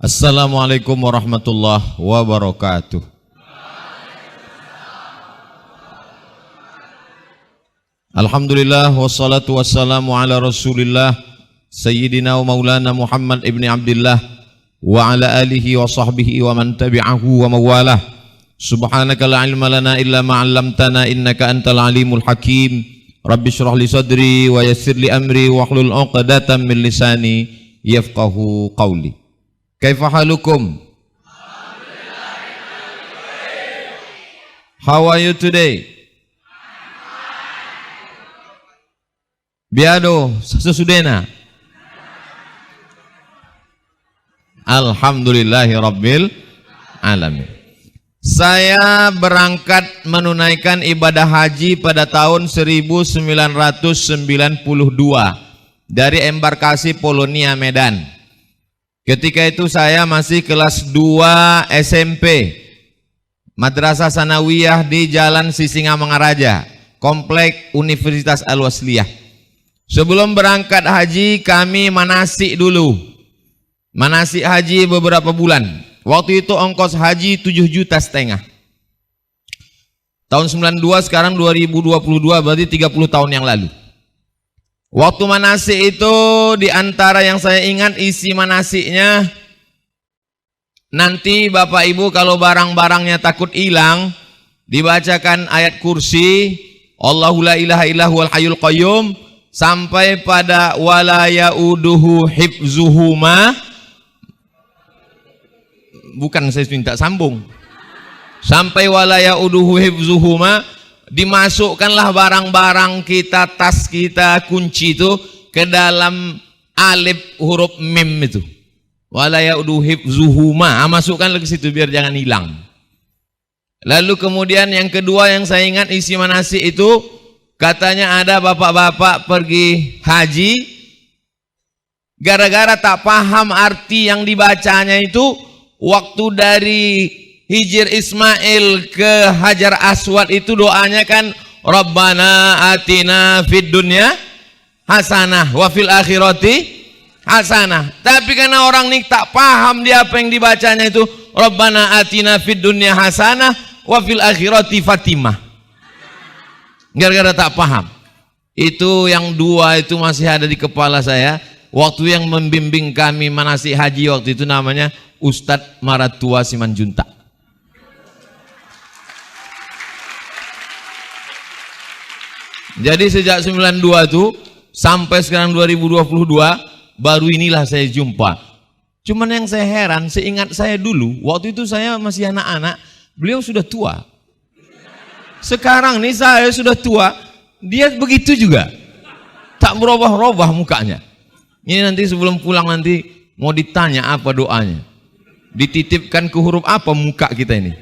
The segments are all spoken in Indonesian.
Assalamualaikum warahmatullahi wabarakatuh. Alhamdulillah wassalatu wassalamu ala rasulillah Sayyidina wa maulana Muhammad ibn Abdillah wa ala alihi wa sahbihi wa man tabi'ahu wa mawalah. Subhanaka la ilma lana illa ma 'allamtana innaka antal alimul hakim. Rabbi shrah li sadri wa yassir li amri wa hlul 'uqdatam min lisani yafqahu qawli. Kaifa halukum? How are you today? Biado, sesudena. Alhamdulillahi rabbil alamin. Saya berangkat menunaikan ibadah haji pada tahun 1992 dari embarkasi Polonia Medan. Ketika itu saya masih kelas 2 SMP, Madrasah Sanawiyah di Jalan Sisingamangaraja, Komplek Universitas Al-Wasliyah. Sebelum berangkat haji kami manasik dulu. Manasik haji beberapa bulan. Waktu itu ongkos haji 7,5 juta. Tahun 92, sekarang 2022, berarti 30 tahun yang lalu. Waktu manasik itu di antara yang saya ingat isi manasiknya, nanti Bapak Ibu kalau barang-barangnya takut hilang, dibacakan ayat kursi, Allahu la ilaha illa huwal hayyul qayyum, sampai pada wala yauduhu hifzuhuma. Bukan saya minta sambung. Sampai wala yauduhu hifzuhuma, dimasukkanlah barang-barang kita, tas kita, kunci itu ke dalam alif huruf mim itu. Wala yauduhu hifzuhuma, masukkan ke situ biar jangan hilang. Lalu kemudian yang kedua yang saya ingat isi manasik itu, katanya ada bapak-bapak pergi haji, gara-gara tak paham arti yang dibacanya itu, waktu dari Hijr Ismail ke Hajar Aswad itu doanya kan Rabbana atina fid dunya hasanah wa fil akhirati hasanah. Tapi karena orang ini tak paham dia apa yang dibacanya itu Rabbana atina fid dunya hasanah wa fil akhirati Fatimah. Gara-gara tak paham. Itu yang dua itu masih ada di kepala saya. Waktu yang membimbing kami manasik haji waktu itu namanya Ustadz Maratua Simanjuntak. Jadi sejak 92 itu sampai sekarang 2022 baru inilah saya jumpa. Cuman yang saya heran, seingat saya dulu, waktu itu saya masih anak-anak, beliau sudah tua. Sekarang nih saya sudah tua, dia begitu juga. Tak berubah-ubah mukanya. Ini nanti sebelum pulang nanti mau ditanya apa doanya. Dititipkan ke huruf apa muka kita ini.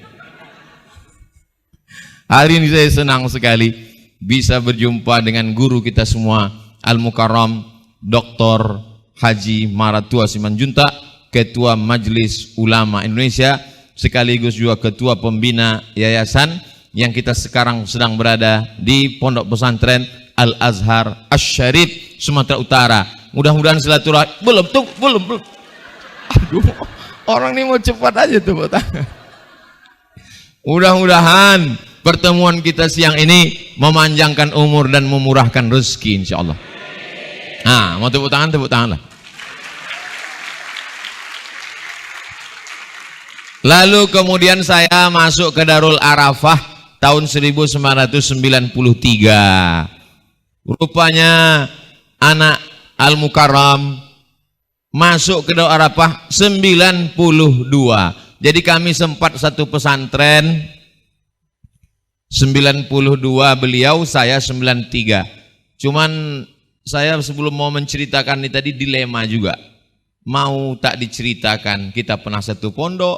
Hari ini saya senang sekali bisa berjumpa dengan guru kita semua, Al-Mukarram Dr. Haji Maratua Simanjuntak, Ketua Majelis Ulama Indonesia, sekaligus juga Ketua Pembina Yayasan yang kita sekarang sedang berada di Pondok Pesantren Al-Azhar Asy-Syarif, Sumatera Utara. Mudah-mudahan silaturahmi, belum. Aduh, orang ini mau cepat aja tuh. Mudah-mudahan pertemuan kita siang ini memanjangkan umur dan memurahkan rezeki insyaallah. Nah, mau tepuk tangan lah. Lalu kemudian saya masuk ke Darul Arafah tahun 1993. Rupanya anak Al-Mukarram masuk ke Darul Arafah 92. Jadi kami sempat satu pesantren 92 beliau, saya 93. Cuman saya sebelum mau menceritakan ini tadi dilema juga. Mau tak diceritakan kita pernah satu pondok,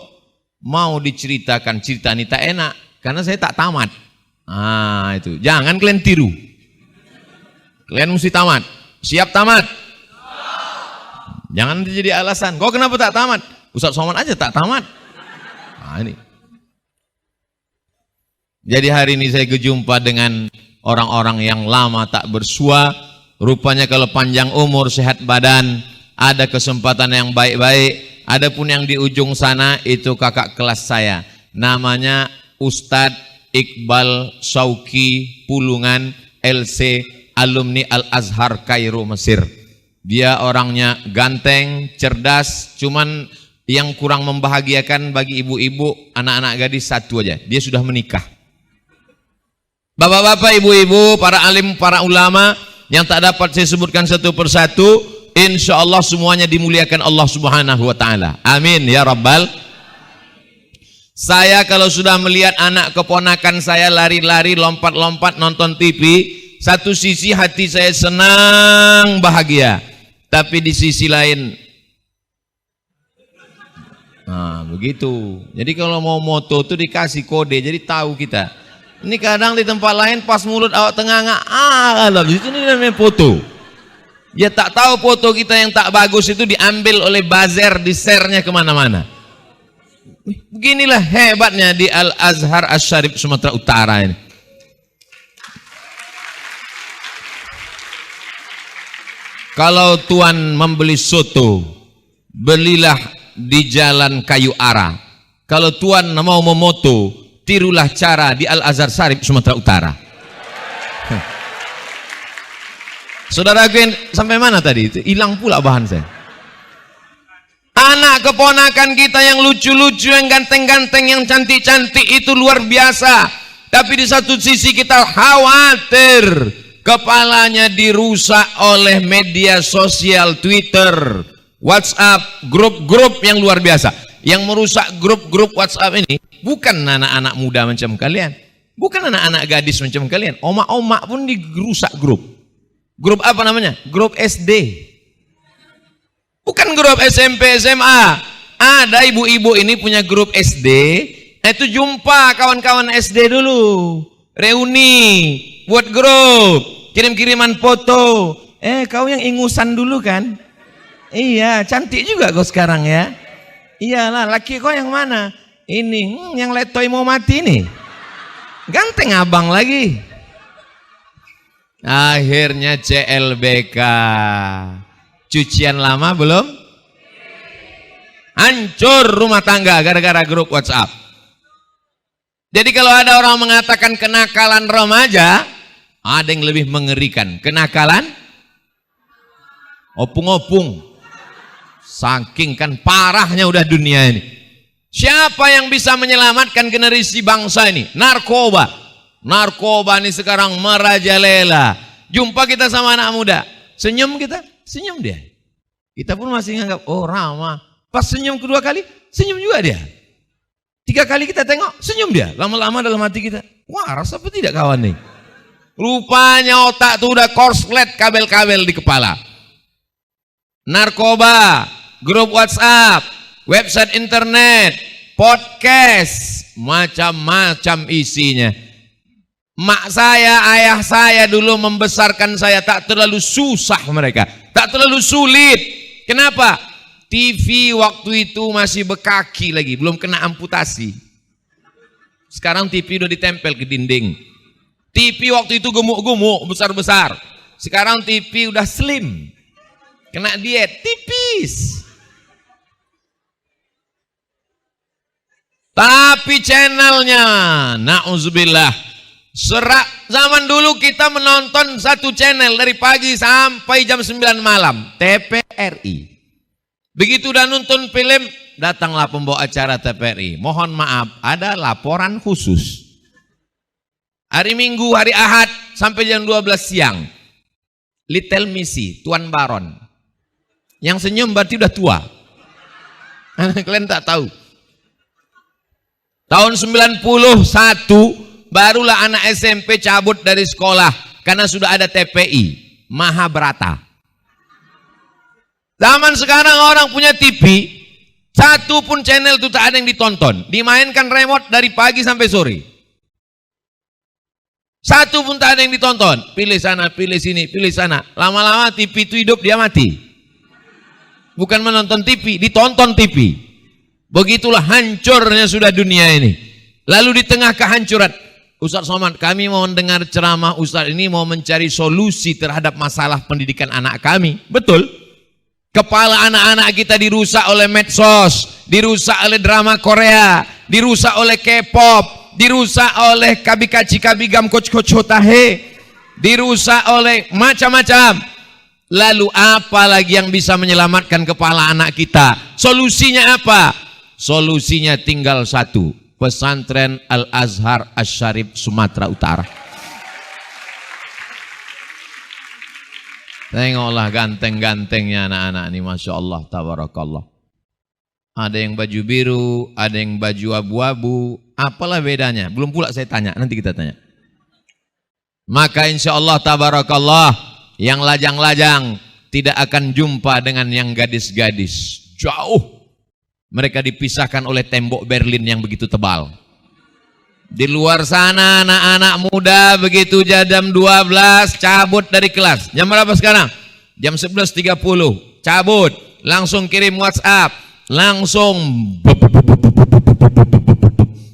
mau diceritakan cerita ini tak enak karena saya tak tamat. Ah itu, jangan kalian tiru. Kalian mesti tamat. Siap tamat? Jangan jadi alasan. Kau kenapa tak tamat? Ustaz Somad aja tak tamat. Nah ini. Jadi hari ini saya berjumpa dengan orang-orang yang lama tak bersua. Rupanya kalau panjang umur, sehat badan, ada kesempatan yang baik-baik. Adapun yang di ujung sana itu kakak kelas saya, namanya Ustadz Iqbal Sauki Pulungan LC, alumni Al-Azhar Kairo Mesir. Dia orangnya ganteng, cerdas, cuman yang kurang membahagiakan bagi ibu-ibu, anak-anak gadis satu aja, dia sudah menikah. Bapak-bapak, ibu-ibu, para alim, para ulama yang tak dapat saya sebutkan satu persatu, insya Allah semuanya dimuliakan Allah Subhanahu wa ta'ala. Amin ya Rabbal. Saya kalau sudah melihat anak keponakan saya lari-lari, lompat-lompat nonton TV, satu sisi hati saya senang, bahagia. Tapi di sisi lain, nah begitu. Jadi kalau mau moto itu dikasih kode, jadi tahu kita. Ini kadang di tempat lain pas mulut awak tengah-tengah, di sini namanya foto. Dia tak tahu foto kita yang tak bagus itu diambil oleh buzzer, di-share-nya kemana-mana. Beginilah hebatnya di Al-Azhar Asy-Syarif Sumatera Utara ini. Kalau tuan membeli soto, belilah di Jalan Kayu Ara. Kalau tuan mau memoto, tirulah cara di Al-Azhar Syarif Sumatera Utara. Saudaraku, sampai mana tadi? Itu hilang pula bahan saya. Anak keponakan kita yang lucu-lucu, yang ganteng-ganteng, yang cantik-cantik itu luar biasa. Tapi di satu sisi kita khawatir kepalanya dirusak oleh media sosial, Twitter, WhatsApp, grup-grup yang luar biasa. Yang merusak grup-grup WhatsApp ini bukan anak-anak muda macam kalian, bukan anak-anak gadis macam kalian, omak-omak pun dirusak grup. Grup apa namanya? Grup SD. Bukan grup SMP, SMA. Ada ibu-ibu ini punya grup SD, itu jumpa kawan-kawan SD dulu, reuni, buat grup, kirim-kiriman foto. Kau yang ingusan dulu kan? Iya, cantik juga kau sekarang ya. Iyalah, laki kau yang mana? Ini, yang letoy mau mati nih. Ganteng abang lagi. Akhirnya CLBK. Cucian lama belum? Hancur rumah tangga gara-gara grup WhatsApp. Jadi kalau ada orang mengatakan kenakalan remaja, ada yang lebih mengerikan. Kenakalan opung-opung. Saking kan parahnya udah dunia ini. Siapa yang bisa menyelamatkan generasi bangsa ini? Narkoba. Narkoba ini sekarang merajalela. Jumpa kita sama anak muda, senyum kita, senyum dia. Kita pun masih nganggap, oh ramah. Pas senyum kedua kali, senyum juga dia. 3 kali kita tengok, senyum dia. Lama-lama dalam hati kita, wah rasa apa tidak kawan nih. Rupanya otak tuh udah korslet kabel-kabel di kepala. Narkoba, grup WhatsApp, website internet, podcast, macam-macam isinya. Mak saya, ayah saya dulu membesarkan saya tak terlalu susah mereka, tak terlalu sulit. Kenapa? TV waktu itu masih bekaki lagi, belum kena amputasi. Sekarang TV udah ditempel ke dinding. TV waktu itu gemuk-gemuk, besar-besar. Sekarang TV udah slim, kena diet, tipis. Tapi channelnya, na'udzubillah. Zaman dulu kita menonton satu channel dari pagi sampai jam 9 malam, TPRI. Begitu udah nonton film, datanglah pembawa acara TPRI. Mohon maaf, ada laporan khusus. Hari Minggu, hari Ahad sampai jam 12 siang. Little Missy, Tuan Baron. Yang senyum berarti udah tua. Kalian tak tahu. Tahun 91 barulah anak SMP cabut dari sekolah karena sudah ada TPI, Mahabharata. Zaman sekarang orang punya TV, satu pun channel itu tak ada yang ditonton, dimainkan remote dari pagi sampai sore. Satu pun tak ada yang ditonton, pilih sana, pilih sini, pilih sana. Lama-lama TV itu hidup, dia mati. Bukan menonton TV, ditonton TV. Begitulah hancurnya sudah dunia ini. Lalu di tengah kehancuran, Ustaz Somad, kami mau mendengar ceramah Ustaz ini, mau mencari solusi terhadap masalah pendidikan anak kami. Betul. Kepala anak-anak kita dirusak oleh medsos, dirusak oleh drama Korea, dirusak oleh K-pop, dirusak oleh kabikaci-kabigam coach-coach hotahe, dirusak oleh macam-macam. Lalu apa lagi yang bisa menyelamatkan kepala anak kita? Solusinya apa? Solusinya tinggal satu, pesantren Al-Azhar Asy-Syarif Sumatera Utara. Tengoklah ganteng-gantengnya anak-anak ini, Masya Allah, tabarakallah. Ada yang baju biru, ada yang baju abu-abu, apalah bedanya? Belum pula saya tanya, nanti kita tanya. Maka insya Allah tabarakallah, yang lajang-lajang tidak akan jumpa dengan yang gadis-gadis. Jauh. Mereka dipisahkan oleh tembok Berlin yang begitu tebal. Di luar sana anak-anak muda begitu jam 12 cabut dari kelas. Jam berapa sekarang? Jam 11.30 cabut, langsung kirim WhatsApp, langsung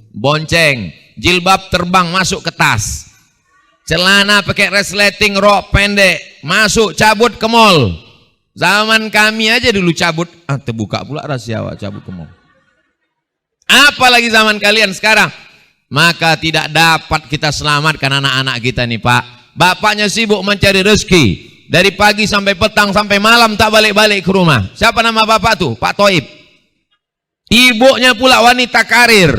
bonceng, jilbab terbang masuk ke tas, celana pakai resleting rok pendek, masuk cabut ke mall. Zaman kami aja dulu cabut, terbuka pula rahasia cabut ke mall. Apalagi zaman kalian sekarang. Maka tidak dapat kita selamatkan anak-anak kita nih Pak. Bapaknya sibuk mencari rezeki, dari pagi sampai petang sampai malam tak balik-balik ke rumah. Siapa nama bapak tuh? Pak Toib. Ibunya pula wanita karir.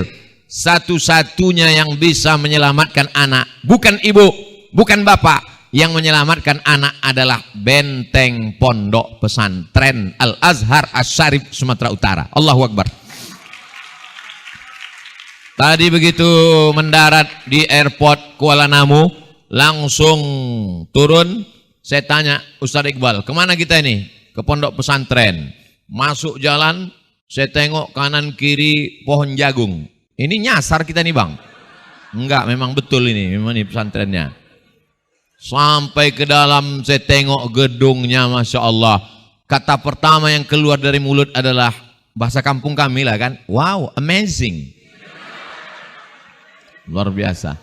Satu-satunya yang bisa menyelamatkan anak, bukan ibu, bukan bapak. Yang menyelamatkan anak adalah benteng pondok pesantren Al-Azhar Asy-Syarif Sumatera Utara. Allahu Akbar. Tadi begitu mendarat di airport Kuala Namu, langsung turun, saya tanya Ustaz Iqbal, kemana kita ini? Ke pondok pesantren. Masuk jalan, saya tengok kanan kiri pohon jagung. Ini nyasar kita nih bang? Enggak, memang betul ini, memang ini pesantrennya. Sampai ke dalam saya tengok gedungnya, Masya Allah. Kata pertama yang keluar dari mulut adalah bahasa kampung kami lah kan, wow, amazing. Luar biasa.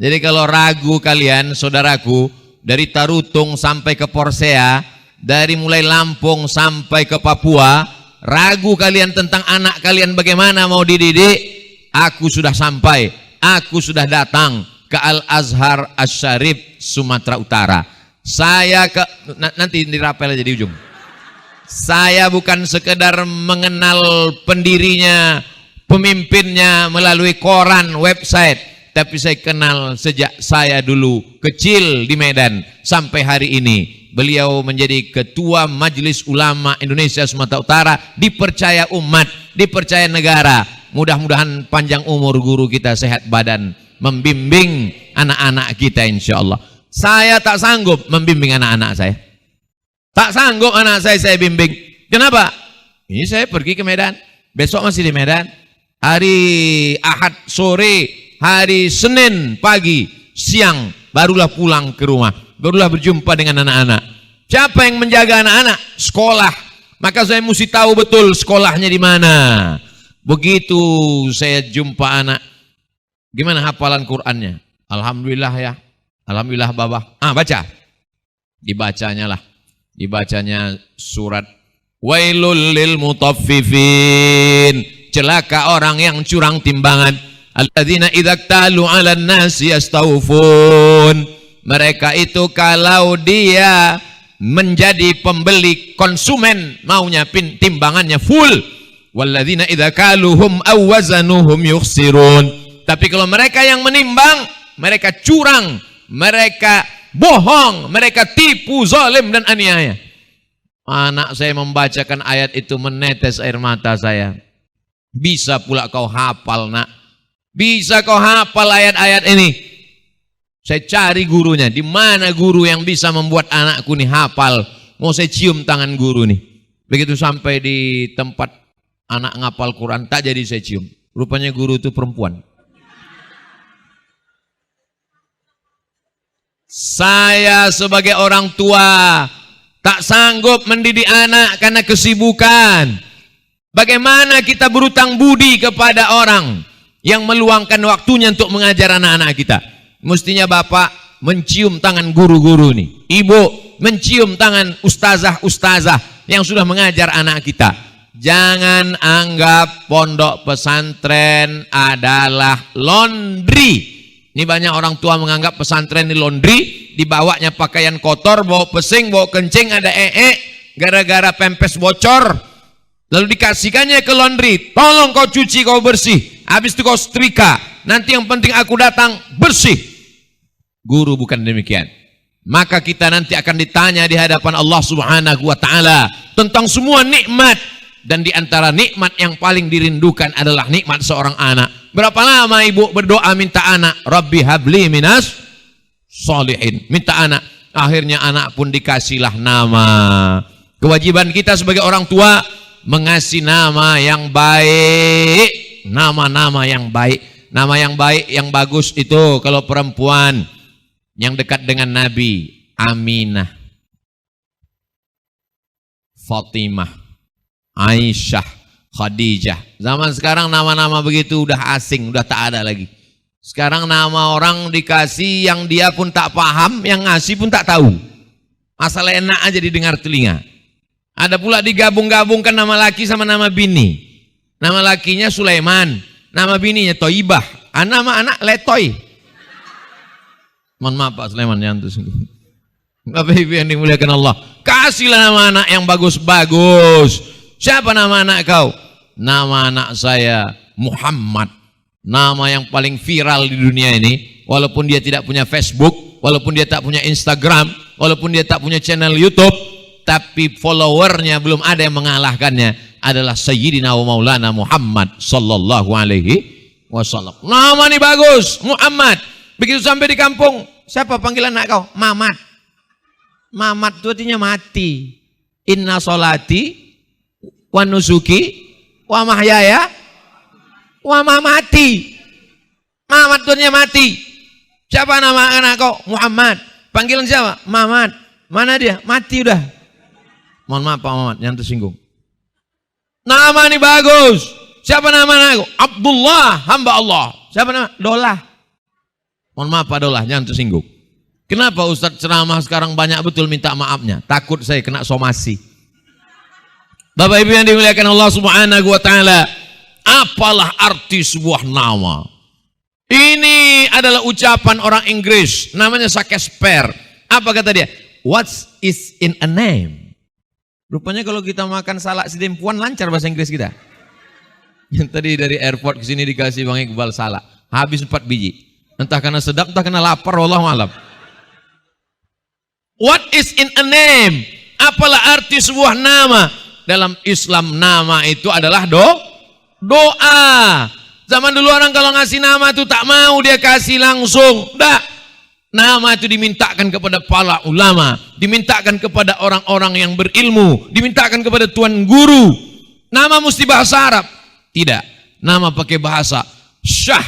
Jadi kalau ragu kalian, saudaraku, dari Tarutung sampai ke Porsea, dari mulai Lampung sampai ke Papua, ragu kalian tentang anak kalian bagaimana mau dididik, aku sudah sampai, aku sudah datang ke Al-Azhar Asy-Syarif Sumatera Utara. Saya nanti dirapel aja di ujung. Saya bukan sekedar mengenal pendirinya, pemimpinnya melalui koran, website, tapi saya kenal sejak saya dulu kecil di Medan sampai hari ini. Beliau menjadi ketua Majelis Ulama Indonesia Sumatera Utara, dipercaya umat, dipercaya negara. Mudah-mudahan panjang umur guru kita, sehat badan, membimbing anak-anak kita insya Allah. Saya tak sanggup membimbing anak-anak saya. Tak sanggup anak saya bimbing. Kenapa? Ini saya pergi ke Medan, besok masih di Medan. Hari Ahad sore, hari Senin pagi, siang, barulah pulang ke rumah. Barulah berjumpa dengan anak-anak. Siapa yang menjaga anak-anak? Sekolah. Maka saya mesti tahu betul sekolahnya di mana. Begitu saya jumpa anak, gimana hafalan Qur'annya? Alhamdulillah ya. Alhamdulillah Baba. Baca. Dibacanya lah. Dibacanya surat Wailul lil mutaffifin. Celaka orang yang curang timbangan. Alladzina idza talu 'alan nasi yastawfun. Mereka itu kalau dia menjadi pembeli, konsumen, maunya timbangannya full. Walladzina idza kaluhum aw wazanuhum yukhsirun. Tapi kalau mereka yang menimbang, mereka curang, mereka bohong, mereka tipu, zalim dan aniaya. Anak saya membacakan ayat itu menetes air mata saya. Bisa pula kau hafal nak, bisa kau hafal ayat-ayat ini. Saya cari gurunya, di mana guru yang bisa membuat anakku nih hafal. Mau saya cium tangan guru nih. Begitu sampai di tempat anak ngapal Quran, tak jadi saya cium. Rupanya guru itu perempuan. Saya sebagai orang tua tak sanggup mendidik anak karena kesibukan. Bagaimana kita berutang budi kepada orang yang meluangkan waktunya untuk mengajar anak-anak kita. Mestinya bapak mencium tangan guru-guru nih, ibu mencium tangan ustazah-ustazah yang sudah mengajar anak kita. Jangan anggap pondok pesantren adalah laundry. Ini banyak orang tua menganggap pesantren ini laundry, dibawanya pakaian kotor, bawa pesing, bawa kencing, ada gara-gara pempes bocor, lalu dikasihkannya ke laundry. Tolong kau cuci, kau bersih, habis itu kau setrika, nanti yang penting aku datang bersih. Guru bukan demikian. Maka kita nanti akan ditanya di hadapan Allah Subhanahu wa ta'ala tentang semua nikmat. Dan di antara nikmat yang paling dirindukan adalah nikmat seorang anak. Berapa lama ibu berdoa minta anak? Rabbi habli minas solihin. Minta anak. Akhirnya anak pun dikasihlah nama. Kewajiban kita sebagai orang tua mengasih nama yang baik. Nama-nama yang baik. Nama yang baik, yang bagus itu kalau perempuan yang dekat dengan Nabi, Aminah, Fatimah, Aisyah, Khadijah. Zaman sekarang nama-nama begitu udah asing, udah tak ada lagi. Sekarang nama orang dikasih yang dia pun tak paham, yang ngasih pun tak tahu. Asal enak aja didengar telinga. Ada pula digabung-gabungkan nama laki sama nama bini. Nama lakinya Sulaiman, nama bininya Toibah. Nama anak Letoy. Mohon maaf Pak Sulaiman, nyantu sungguh. Bapak Ibu yang dimuliakan Allah, kasihlah nama anak yang bagus-bagus. Siapa nama anak kau? Nama anak saya Muhammad. Nama yang paling viral di dunia ini. Walaupun dia tidak punya Facebook, walaupun dia tak punya Instagram, walaupun dia tak punya channel YouTube, tapi followernya belum ada yang mengalahkannya. Adalah Sayyidina wa Maulana Muhammad sallallahu alaihi wasallam. Nama ini bagus, Muhammad. Begitu sampai di kampung, siapa panggilan anak kau? Mamat. Mamat itu artinya mati. Inna solati wa nusuki wa mahyaya wa mamati. Mamat dunia mati. Siapa nama anak kau? Muhammad. Panggilan siapa? Mamat. Mana dia? Mati udah. Mohon maaf Pak Muhammad, yang tersinggung. Nama ini bagus. Siapa nama anak kau? Abdullah, hamba Allah. Siapa nama? Dolah. Mohon maaf Pak Dolah, jangan tersinggung. Kenapa Ustadz ceramah sekarang banyak betul minta maafnya? Takut saya kena somasi. Bapak Ibu yang dimuliakan Allah Subhanahu wa ta'ala, apalah arti sebuah nama? Ini adalah ucapan orang Inggris, namanya Shakespeare. Apa kata dia? What is in a name? Rupanya kalau kita makan salak sidempuan lancar bahasa Inggris kita. Yang tadi dari airport ke sini dikasih Bang Iqbal salak, habis 4 biji. Entah karena sedap, entah karena lapar, wallahu a'lam. What is in a name? Apalah arti sebuah nama? Dalam Islam nama itu adalah doa. Zaman dulu orang kalau ngasih nama itu tak mau dia kasih langsung. Tak. Nama itu dimintakan kepada para ulama, dimintakan kepada orang-orang yang berilmu, dimintakan kepada tuan guru. Nama mesti bahasa Arab? Tidak. Nama pakai bahasa Syah.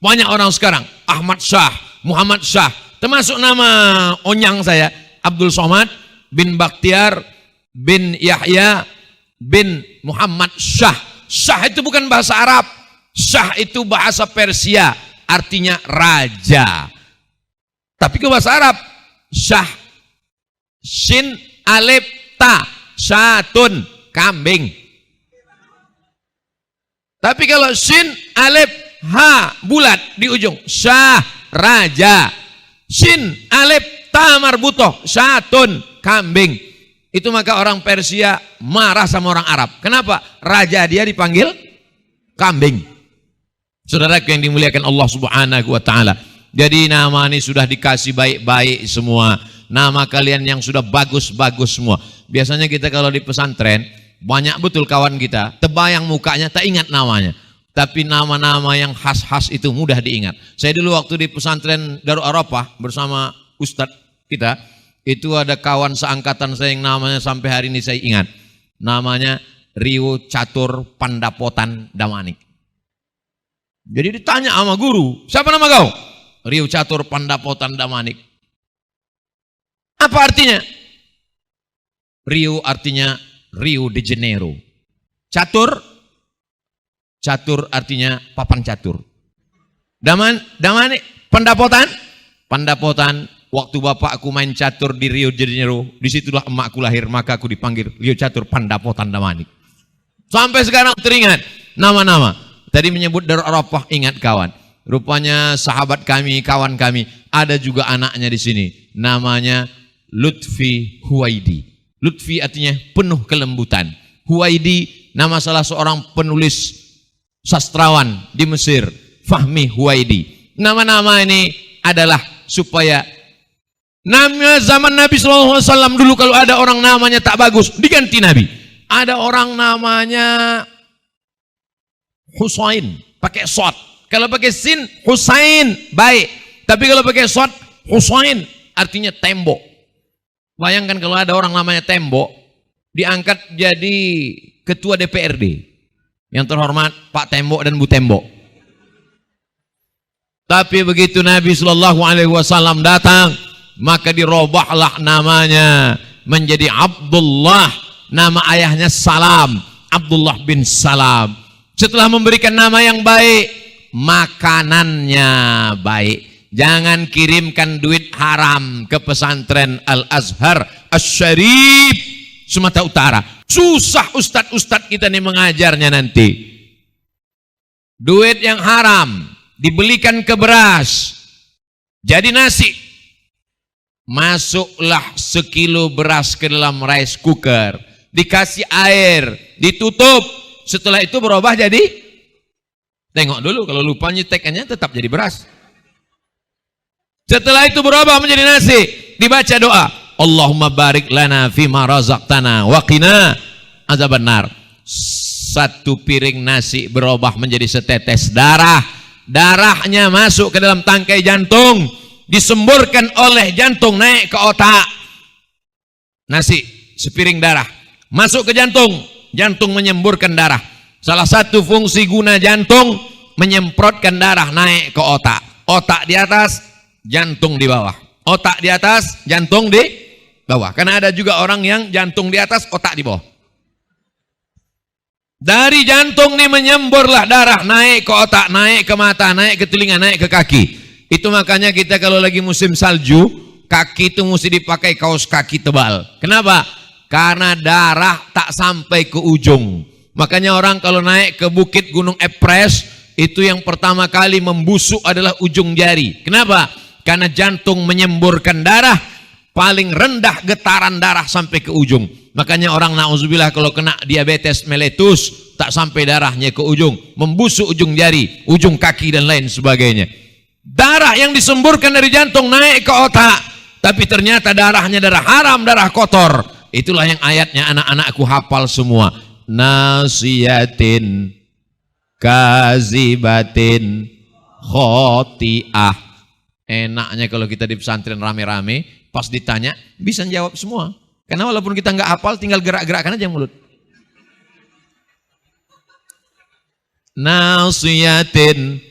Banyak orang sekarang Ahmad Syah, Muhammad Syah. Termasuk nama onyang saya, Abdul Somad bin Bakhtiar bin Yahya bin Muhammad Syah. Syah itu bukan bahasa Arab. Syah itu bahasa Persia, artinya raja. Tapi ke bahasa Arab, Syah, Shin, Alif, Ta, Syatun, kambing. Tapi kalau Shin, Alif, Ha, bulat di ujung, Syah, raja. Shin, Alif, Ta, marbutoh, Syatun, kambing. Itu maka orang Persia marah sama orang Arab. Kenapa? Raja dia dipanggil kambing. Saudaraku yang dimuliakan Allah Subhanahu wa ta'ala. Jadi nama ini sudah dikasih baik-baik semua. Nama kalian yang sudah bagus-bagus semua. Biasanya kita kalau di pesantren, banyak betul kawan kita, terbayang mukanya, tak ingat namanya. Tapi nama-nama yang khas-khas itu mudah diingat. Saya dulu waktu di pesantren Darul Arafah bersama Ustadz kita, itu ada kawan seangkatan saya yang namanya sampai hari ini saya ingat. Namanya Rio Catur Pandapotan Damanik. Jadi ditanya sama guru, siapa nama kau? Rio Catur Pandapotan Damanik. Apa artinya? Rio artinya Rio de Janeiro. Catur artinya papan catur. Damanik, Pandapotan waktu bapakku main catur di Rio de Janeiro, disitulah emakku lahir, maka aku dipanggil Rio Catur Pandapo Tandamani. Sampai sekarang teringat nama-nama. Tadi menyebut Darul Arafah, ingat kawan. Rupanya sahabat kami, kawan kami, ada juga anaknya di sini. Namanya Lutfi Huwaidi. Lutfi artinya penuh kelembutan. Huwaidi nama salah seorang penulis sastrawan di Mesir, Fahmi Huwaidi. Nama-nama ini adalah supaya nama zaman Nabi SAW dulu kalau ada orang namanya tak bagus, diganti Nabi. Ada orang namanya Husain, pakai shot. Kalau pakai sin, Husain, baik. Tapi kalau pakai shot, Husain, artinya tembok. Bayangkan kalau ada orang namanya tembok, diangkat jadi ketua DPRD. Yang terhormat Pak Tembok dan Bu Tembok. Tapi begitu Nabi SAW datang, maka dirobahlah namanya menjadi Abdullah. Nama ayahnya Salam, Abdullah bin Salam. Setelah memberikan nama yang baik, makanannya baik. Jangan kirimkan duit haram ke pesantren Al-Azhar Asy-Syarif Sumatera Utara. Susah ustadz-ustadz kita nih mengajarnya nanti. Duit yang haram dibelikan ke beras, jadi nasi. Masuklah sekilo beras ke dalam rice cooker, dikasih air, ditutup. Setelah itu berubah jadi, tengok dulu, kalau lupa nyetekannya tetap jadi beras. Setelah itu berubah menjadi nasi, dibaca doa, Allahumma barik lana fima razaqtana wa qina azabannar. Satu piring nasi berubah menjadi setetes darah. Darahnya masuk ke dalam tangkai jantung, disemburkan oleh jantung naik ke otak. Nasi sepiring darah masuk ke jantung, jantung menyemburkan darah. Salah satu fungsi guna jantung menyemprotkan darah naik ke otak. Otak di atas, jantung di bawah. Otak di atas, jantung di bawah. Karena ada juga orang yang jantung di atas, otak di bawah. Dari jantung ini menyemburlah darah naik ke otak, naik ke mata, naik ke telinga, naik ke kaki. Itu makanya kita kalau lagi musim salju, kaki itu mesti dipakai kaos kaki tebal. Kenapa? Karena darah tak sampai ke ujung. Makanya orang kalau naik ke bukit Gunung Everest, itu yang pertama kali membusuk adalah ujung jari. Kenapa? Karena jantung menyemburkan darah, paling rendah getaran darah sampai ke ujung. Makanya orang na'udzubillah kalau kena diabetes meletus, tak sampai darahnya ke ujung, membusuk ujung jari, ujung kaki dan lain sebagainya. Darah yang disemburkan dari jantung naik ke otak, tapi ternyata darahnya darah haram, darah kotor. Itulah yang ayatnya anak-anakku hafal semua. Nasiyatin kazibatin khoti'ah. Enaknya kalau kita di pesantren rame-rame, pas ditanya bisa jawab semua. Karena walaupun kita nggak hafal, tinggal gerak-gerakkan aja mulut. Nasiyatin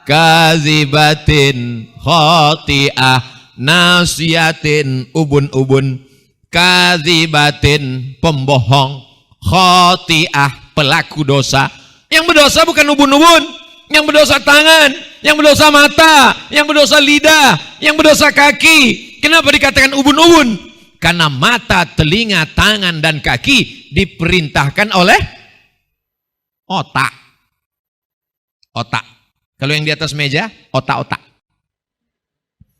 kazibatin khoti'ah. Nasiyatin ubun-ubun, kazibatin pembohong, khoti'ah pelaku dosa. Yang berdosa bukan ubun-ubun, yang berdosa tangan, yang berdosa mata, yang berdosa lidah, yang berdosa kaki. Kenapa dikatakan ubun-ubun? Karena mata, telinga, tangan, dan kaki diperintahkan oleh otak. Otak. Kalau yang di atas meja, otak-otak.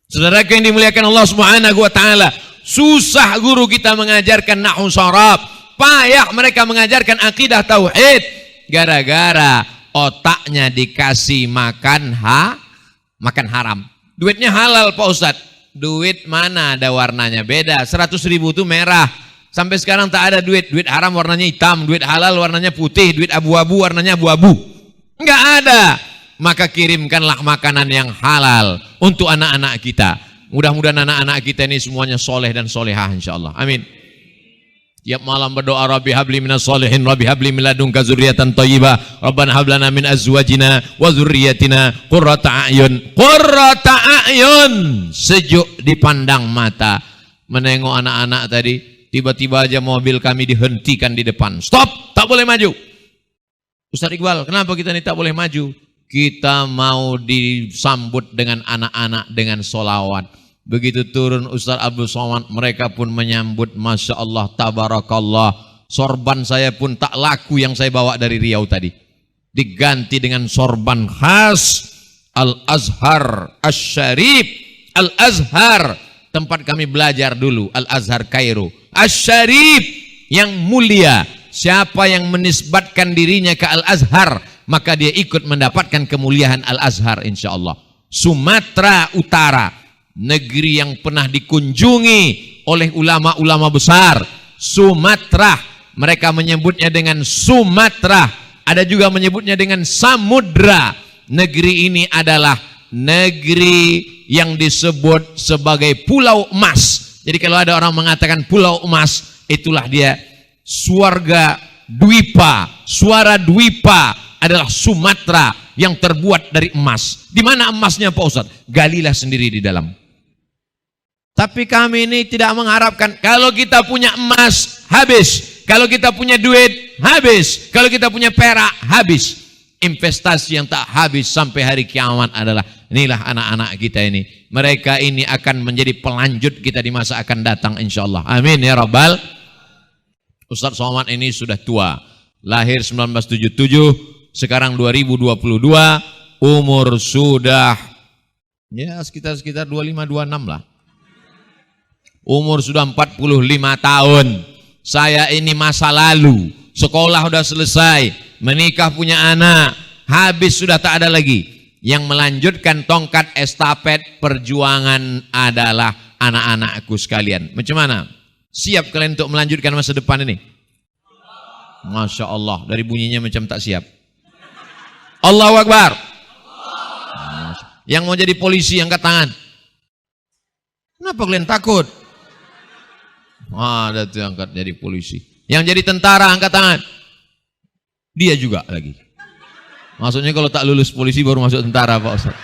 Saudara yang dimuliakan Allah Subhanahu wa Ta'ala, susah guru kita mengajarkan nahwu sharaf, payah mereka mengajarkan akidah tauhid, gara-gara otaknya dikasih makan haram. Duitnya halal Pak Ustadz. Duit mana ada warnanya beda. 100.000 itu merah. Sampai sekarang tak ada duit. Duit haram warnanya hitam, duit halal warnanya putih, duit abu-abu warnanya abu-abu. Enggak ada. Maka kirimkanlah makanan yang halal untuk anak-anak kita. Mudah-mudahan anak-anak kita ini semuanya soleh dan solehah insyaallah. Amin. Tiap malam berdoa, Rabbi habli minas solihin, Rabbi habli min ladunka dzurriatan thayyibah, Rabbana hab lana min azwajina wa dzurriyyatina qurrata a'yun. Qurrata a'yun, sejuk dipandang mata. Menengok anak-anak tadi, tiba-tiba aja mobil kami dihentikan di depan. Stop, tak boleh maju. Ustaz Iqbal, kenapa kita ini tak boleh maju? Kita mau disambut dengan anak-anak dengan solawat. Begitu turun Ustaz Abdul Somad, mereka pun menyambut, Masya Allah, tabarakallah. Sorban saya pun tak laku yang saya bawa dari Riau tadi, diganti dengan sorban khas Al-Azhar Asy-Syarif. Al-Azhar, tempat kami belajar dulu, Al-Azhar Kairo. Asy-Syarif, yang mulia. Siapa yang menisbatkan dirinya ke Al-Azhar, maka dia ikut mendapatkan kemuliaan Al-Azhar insyaallah. Sumatera Utara, negeri yang pernah dikunjungi oleh ulama-ulama besar. Sumatera, mereka menyebutnya dengan Sumatera. Ada juga menyebutnya dengan Samudra. Negeri ini adalah negeri yang disebut sebagai Pulau Emas. Jadi kalau ada orang mengatakan Pulau Emas, itulah dia. Swarga Dwipa, suara Dwipa adalah Sumatera yang terbuat dari emas. Di mana emasnya Pak Ustaz? Galilah sendiri di dalam. Tapi kami ini tidak mengharapkan kalau kita punya emas habis, kalau kita punya duit habis, kalau kita punya perak habis. Investasi yang tak habis sampai hari kiamat adalah inilah anak-anak kita ini. Mereka ini akan menjadi pelanjut kita di masa akan datang insyaallah. Amin ya rabbal. Ustaz Somad ini sudah tua, lahir 1977, sekarang 2022, umur sudah ya sekitar 25-26 lah. Umur sudah 45 tahun. Saya ini masa lalu, sekolah sudah selesai, menikah punya anak, habis sudah tak ada lagi. Yang melanjutkan tongkat estafet perjuangan adalah anak-anakku sekalian. Macam mana? Siap kalian untuk melanjutkan masa depan ini? Masya Allah, dari bunyinya macam tak siap. Allahu Akbar. Yang mau jadi polisi angkat tangan. Kenapa kalian takut? Ada tuh angkat jadi polisi. Yang jadi tentara angkat tangan. Dia juga lagi. Maksudnya kalau tak lulus polisi baru masuk tentara Pak Ustaz.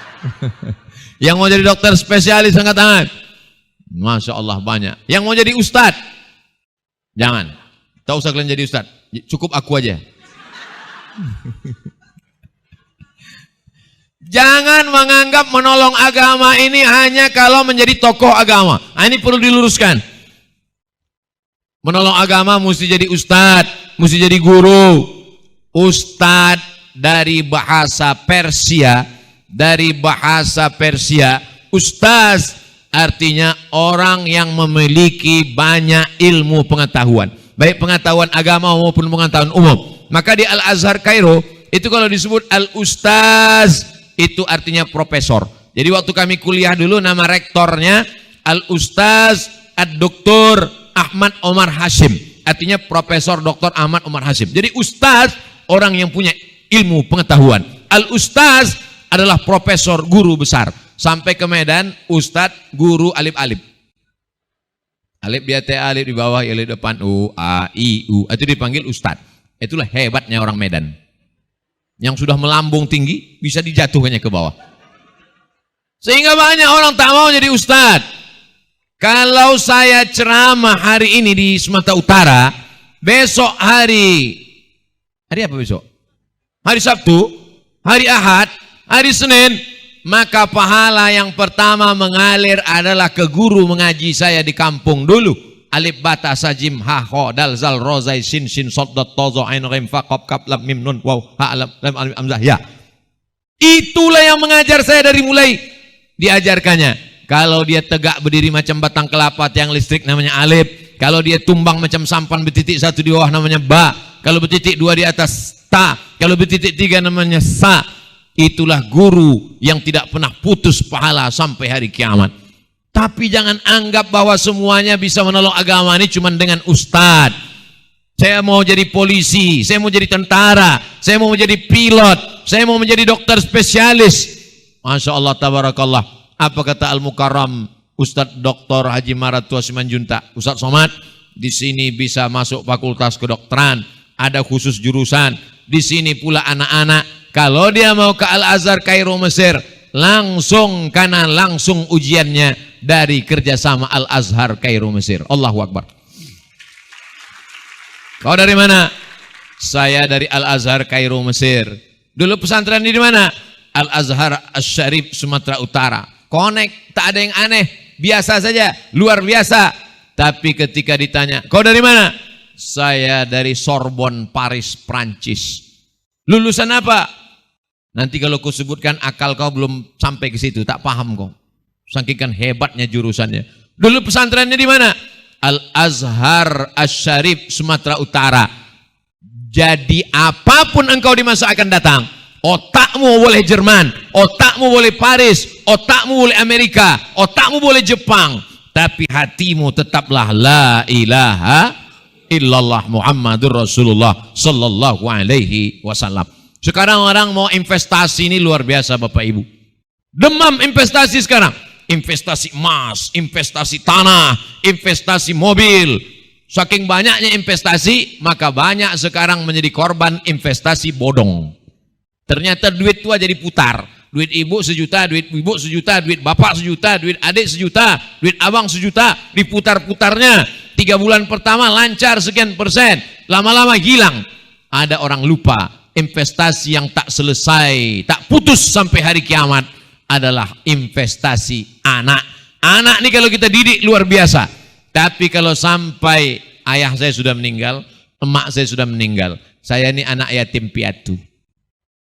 Yang mau jadi dokter spesialis angkat tangan. Masya Allah banyak. Yang mau jadi ustadz, jangan. Tak usah kalian jadi ustadz, cukup aku aja. Jangan menganggap menolong agama ini hanya kalau menjadi tokoh agama. Ini perlu diluruskan. Menolong agama mesti jadi ustadz, mesti jadi guru. Ustadz dari bahasa Persia, ustaz artinya orang yang memiliki banyak ilmu pengetahuan, baik pengetahuan agama maupun pengetahuan umum. Maka di Al-Azhar Kairo itu kalau disebut Al-Ustaz itu artinya profesor. Jadi waktu kami kuliah dulu nama rektornya Al-Ustaz Ad-Doktor Ahmad Omar Hashim, artinya Profesor Dr. Ahmad Omar Hashim. Jadi ustaz orang yang punya ilmu pengetahuan. Al-Ustaz adalah profesor, guru besar. Sampai ke Medan, ustadz, guru, alif-alif. Alif di atas, alif di bawah, alif depan, U, A, I, U. Itu dipanggil ustadz. Itulah hebatnya orang Medan. Yang sudah melambung tinggi, bisa dijatuhkannya ke bawah. Sehingga banyak orang tak mau jadi ustadz. Kalau saya ceramah hari ini di Sumatera Utara, besok hari apa besok? Hari Sabtu, hari Ahad, hari Senin, maka pahala yang pertama mengalir adalah ke guru mengaji saya di kampung dulu. Alif bata sajim ha kha dal zal ro zai sin sin sod dot tozo ain rim fa qaf kaf lam mim nun waw ha lam lam alif hamzah ya. Itulah yang mengajar saya dari mulai diajarkannya. Kalau dia tegak berdiri macam batang kelapa tiang listrik namanya alif. Kalau dia tumbang macam sampan bertitik satu di bawah namanya ba. Kalau bertitik dua di atas ta. Kalau bertitik tiga namanya sa. Itulah guru yang tidak pernah putus pahala sampai hari kiamat. Tapi jangan anggap bahwa semuanya bisa menolong agama ini cuma dengan ustadz. Saya mau jadi polisi, saya mau jadi tentara, saya mau menjadi pilot, saya mau menjadi dokter spesialis. Masya Allah, tabarakallah. Apa kata Al-Mukarram Ustadz Dr. Haji Maratua Simanjuntak, Ustadz Somad, di sini bisa masuk fakultas kedokteran, ada khusus jurusan. Di sini pula anak-anak kalau dia mau ke Al-Azhar Kairo Mesir, langsung kanan langsung ujiannya dari kerjasama Al-Azhar Kairo Mesir. Allahu Akbar. Kau dari mana? Saya dari Al-Azhar Kairo Mesir. Dulu pesantren di mana? Al-Azhar Asy-Syarif Sumatera Utara. Connect, tak ada yang aneh. biasa saja, luar biasa. Tapi ketika ditanya, kau dari mana? Saya dari Sorbonne, Paris, Prancis. Lulusan apa? Nanti kalau kau sebutkan akal kau belum sampai ke situ, tak paham kau. Saking kan hebatnya jurusannya. Dulu pesantrennya di mana? Al-Azhar Asy-Syarif, Sumatera Utara. Jadi apapun engkau di masa akan datang, otakmu boleh Jerman, otakmu boleh Paris, otakmu boleh Amerika, otakmu boleh Jepang, tapi hatimu tetaplah la ilaha illallah Muhammadur Rasulullah sallallahu alaihi wasallam. Sekarang orang mau investasi, ini luar biasa Bapak Ibu. Demam investasi sekarang. Investasi emas, investasi tanah, investasi mobil. Saking banyaknya investasi, maka banyak sekarang menjadi korban investasi bodong. Ternyata duit itu aja diputar. Duit ibu sejuta, duit ibu sejuta, duit bapak sejuta, duit adik sejuta, duit abang sejuta, diputar-putarnya. 3 bulan pertama lancar sekian persen, lama-lama hilang. Ada orang lupa, investasi yang tak selesai, tak putus sampai hari kiamat adalah investasi anak. Anak ini kalau kita didik luar biasa. Tapi kalau sampai ayah saya sudah meninggal, emak saya sudah meninggal, saya ini anak yatim piatu.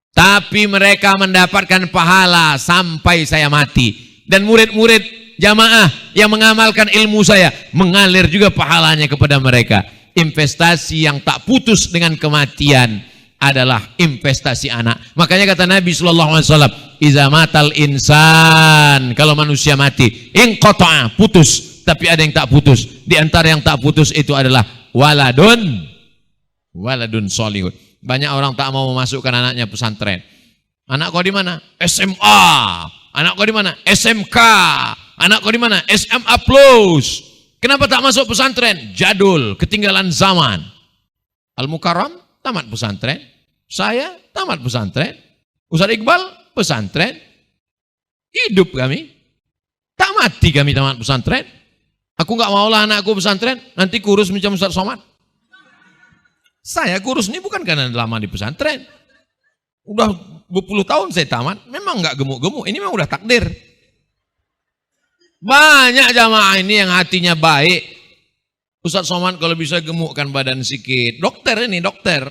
Tapi mereka mendapatkan pahala sampai saya mati. Dan murid-murid jamaah yang mengamalkan ilmu saya, mengalir juga pahalanya kepada mereka. Investasi yang tak putus dengan kematian adalah investasi anak. Makanya kata Nabi SAW, iza matal insan, kalau manusia mati, inqata'a, putus. Tapi ada yang tak putus. Di antara yang tak putus itu adalah waladun solihun. Banyak orang tak mau memasukkan anaknya pesantren. Anak kau di mana? SMA. Anak kau di mana? SMK. Anak kau di mana? SMA Plus. Kenapa tak masuk pesantren? Jadul, ketinggalan zaman. Al-Mukarram tamat pesantren. Saya tamat pesantren. Ustaz Iqbal pesantren. Hidup kami. Tak mati kami tamat pesantren. Aku enggak maulah anakku pesantren, nanti kurus macam Ustaz Somad. Saya kurus ini bukan karena lama di pesantren. Udah 20 tahun saya tamat, memang enggak gemuk-gemuk, ini memang udah takdir. Banyak jamaah ini yang hatinya baik. Ustaz Somad kalau bisa gemukkan badan sikit. Dokter ini, dokter.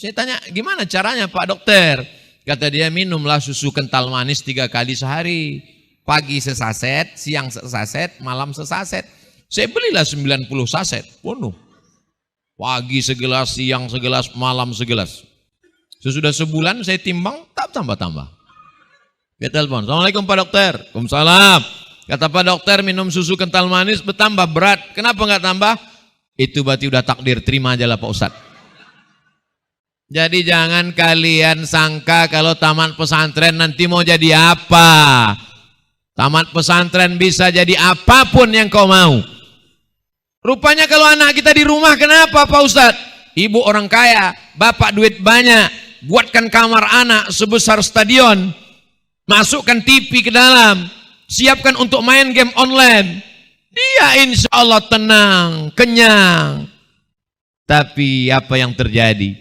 Saya tanya, gimana caranya Pak Dokter? Kata dia, minumlah susu kental manis 3 kali sehari. Pagi sesaset, siang sesaset, malam sesaset. Saya belilah 90 saset, penuh. Pagi segelas, siang segelas, malam segelas. Sesudah sebulan saya timbang, tak tambah-tambah. Dia telepon, Assalamualaikum Pak Dokter. Waalaikumsalam. Kata Pak Dokter, minum susu kental manis bertambah berat. Kenapa enggak tambah? Itu berarti udah takdir, terima aja lah Pak Ustadz. Jadi jangan kalian sangka kalau tamat pesantren nanti mau jadi apa. Tamat pesantren bisa jadi apapun yang kau mau. Rupanya kalau anak kita di rumah, kenapa Pak Ustadz? Ibu orang kaya, bapak duit banyak, buatkan kamar anak sebesar stadion, masukkan TV ke dalam, siapkan untuk main game online. Dia insya Allah tenang, kenyang. Tapi apa yang terjadi?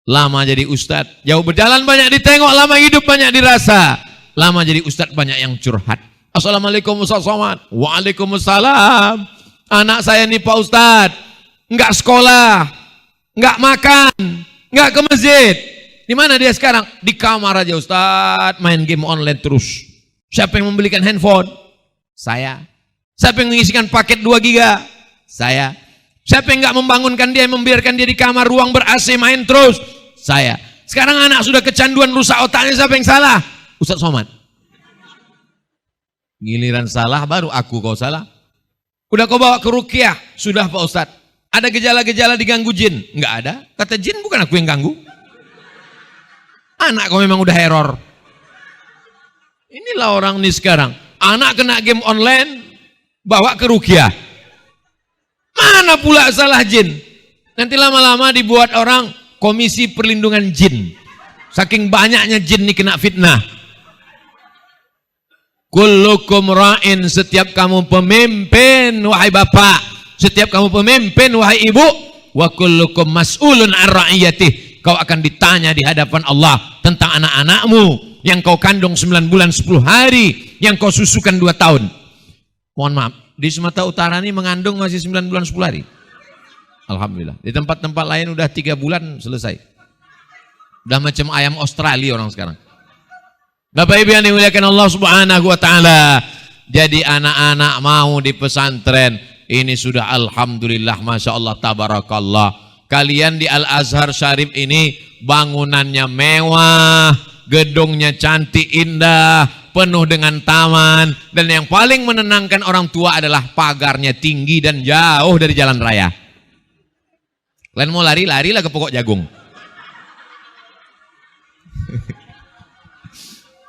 Lama jadi ustadz, jauh berjalan banyak ditengok, lama hidup banyak dirasa. Lama jadi ustadz banyak yang curhat. Assalamualaikum Ustaz Somad. Waalaikumsalam. Anak saya nih Pak Ustadz, enggak sekolah, enggak makan, enggak ke masjid. Di mana dia sekarang? Di kamar aja Ustadz, main game online terus. Siapa yang membelikan handphone? Saya. Siapa yang mengisikan paket 2 giga? Saya. Siapa yang enggak membangunkan dia, membiarkan dia di kamar ruang ber-AC main terus? Saya. Sekarang anak sudah kecanduan, rusak otaknya, siapa yang salah? Ustaz Somad. Giliran salah baru aku kau salah. Udah kau bawa ke ruqyah? Sudah Pak Ustadz. Ada gejala-gejala diganggu jin? Enggak ada. Kata jin, bukan aku yang ganggu. Anak kau memang udah error. Inilah orang ini sekarang. Anak kena game online, bawa ke ruqyah. Mana pula salah jin? Nanti lama-lama dibuat orang komisi perlindungan jin. Saking banyaknya jin ini kena fitnah. Kullukum ra'in, setiap kamu pemimpin wahai bapak, setiap kamu pemimpin wahai ibu, wa kullukum mas'ulun an ra'iyatih, kau akan ditanya di hadapan Allah tentang anak-anakmu yang kau kandung 9 bulan 10 hari, yang kau susukan 2 tahun. Mohon maaf, di Sumatera Utara ini mengandung masih 9 bulan 10 hari. Alhamdulillah. Di tempat-tempat lain udah 3 bulan selesai. Udah macam ayam Australia orang sekarang. Bapak Ibu yang dimuliakan Allah Subhanahu wa taala. Jadi anak-anak mau di pesantren, ini sudah alhamdulillah, masya Allah, tabarakallah. Kalian di Al-Azhar Syarif ini bangunannya mewah, gedungnya cantik indah, penuh dengan taman, dan yang paling menenangkan orang tua adalah pagarnya tinggi dan jauh dari jalan raya. Kalian mau lari, larilah ke pokok jagung.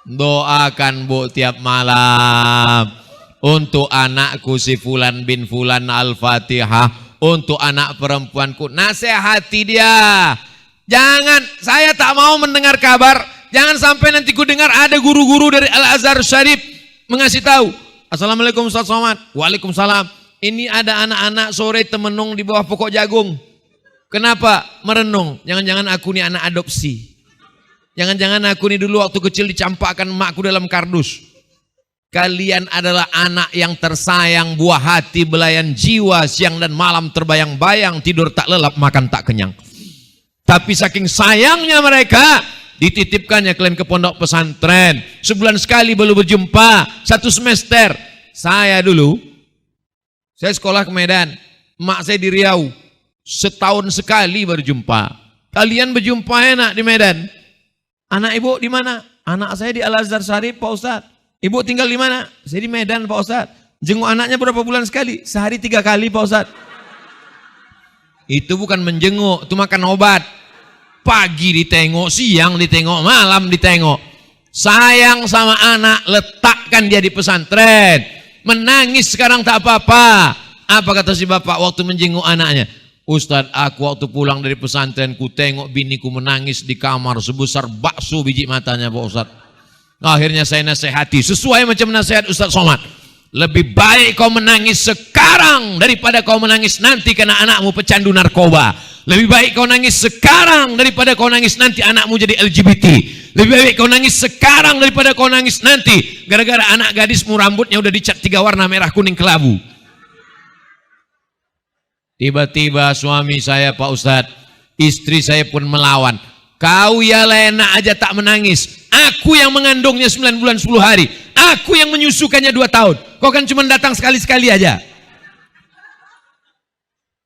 Doakan Bu tiap malam untuk anakku si Fulan bin Fulan Al-Fatihah, untuk anak perempuanku, nasihati dia. Jangan, saya tak mau mendengar kabar, jangan sampai nanti ku dengar ada guru-guru dari Al-Azhar Syarif mengasih tahu, Assalamualaikum Ustaz Somad. Waalaikumsalam. Ini ada anak-anak sore temenung di bawah pokok jagung. Kenapa merenung? Jangan-jangan aku ini anak adopsi. Jangan-jangan aku ini dulu waktu kecil dicampakkan emakku dalam kardus. Kalian adalah anak yang tersayang, buah hati, belayan jiwa, siang dan malam terbayang-bayang, tidur tak lelap, makan tak kenyang. Tapi saking sayangnya mereka, dititipkannya kalian ke pondok pesantren. Sebulan sekali baru berjumpa, 1 semester. Saya dulu, saya sekolah ke Medan, emak saya di Riau, setahun sekali berjumpa. Kalian berjumpa enak di Medan. Anak ibu di mana? Anak saya di Al-Azhar Syarif Pak Ustadz. Ibu tinggal di mana? Saya di Medan Pak Ustadz. Jenguk anaknya berapa bulan sekali? Sehari 3 kali Pak Ustadz. Itu bukan menjenguk, itu makan obat. Pagi ditengok, siang ditengok, malam ditengok. Sayang sama anak, letakkan dia di pesantren. Menangis sekarang tak apa-apa. Apa kata si bapak waktu menjenguk anaknya? Ustadz, aku waktu pulang dari pesantren ku tengok biniku menangis di kamar sebesar bakso biji matanya Pak Ustadz. Akhirnya saya nasihati sesuai macam nasihat Ustadz Somad. Lebih baik kau menangis sekarang daripada kau menangis nanti karena anakmu pecandu narkoba. Lebih baik kau nangis sekarang daripada kau nangis nanti anakmu jadi LGBT. Lebih baik kau nangis sekarang daripada kau nangis nanti gara-gara anak gadismu rambutnya udah dicat 3 warna merah kuning kelabu. Tiba-tiba suami saya Pak Ustadz, istri saya pun melawan. Kau ya Lena aja tak menangis. Aku yang mengandungnya 9 bulan 10 hari. Aku yang menyusukannya 2 tahun. Kau kan cuma datang sekali-sekali aja.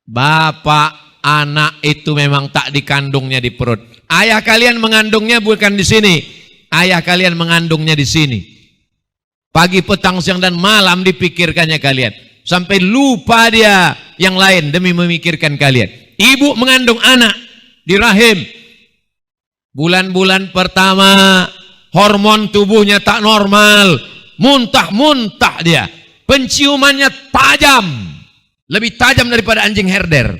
Bapak anak itu memang tak dikandungnya di perut. Ayah kalian mengandungnya bukan di sini. Ayah kalian mengandungnya di sini. Pagi, petang, siang dan malam dipikirkannya kalian. Sampai lupa dia yang lain demi memikirkan kalian. Ibu mengandung anak di rahim. Bulan-bulan pertama hormon tubuhnya tak normal. Muntah-muntah dia. Penciumannya tajam. Lebih tajam daripada anjing herder.